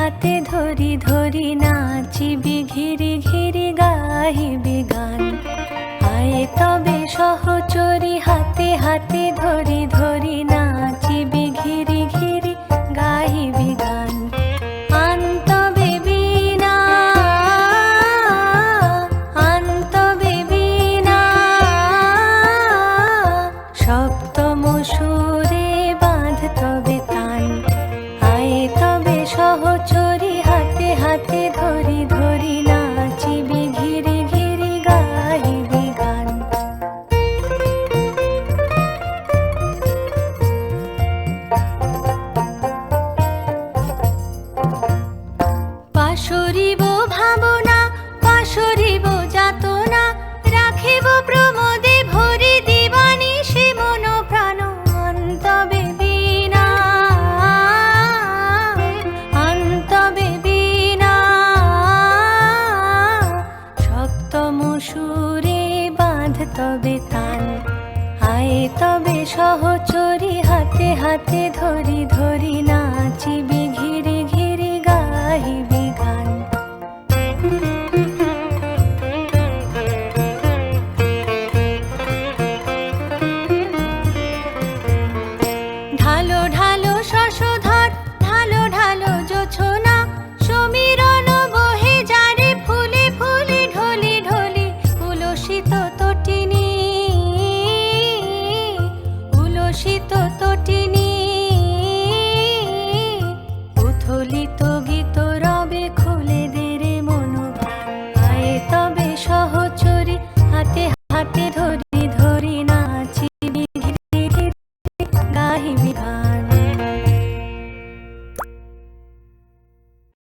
হাতে ধরি ধরি নাচিবি ঘিরি ঘিরি গাহিবি গান। আয়ে তবে সহচরি হাতে হাতে ধরি ধরি নাচিবি ঘিরি ঘিরি গাহিবি গান। আনতবে বীণা আনতবে বীণা সপ্তম সুরে বাঁধ তবে তান। আয়ে তবে সহচরি হাতে হাতে ধরি ধরি নাচিবি ঘিরি ঘিরি গাহিবি গান। পাশরিব ভাবনা পাশরিব যাতনা রাখিব প্রমোদে ভরি দিবানিশি মন প্রাণ। আনতবে বীণা আনতবে বীণা সপ্তম সুরে বাঁধ তবে তান। আয়ে তবে সহচরি হাতে হাতে ধরি ধরি নাচিবি ঘিরি ঘিরি গাহিবি গান। ঢালো ঢালো শশধর ঢালো ঢালো জোছনা সমীরণ বহে যারে ফুলে ফুলে ঢলি ঢলি। উলসিত তটিনী উলসিত তটিনী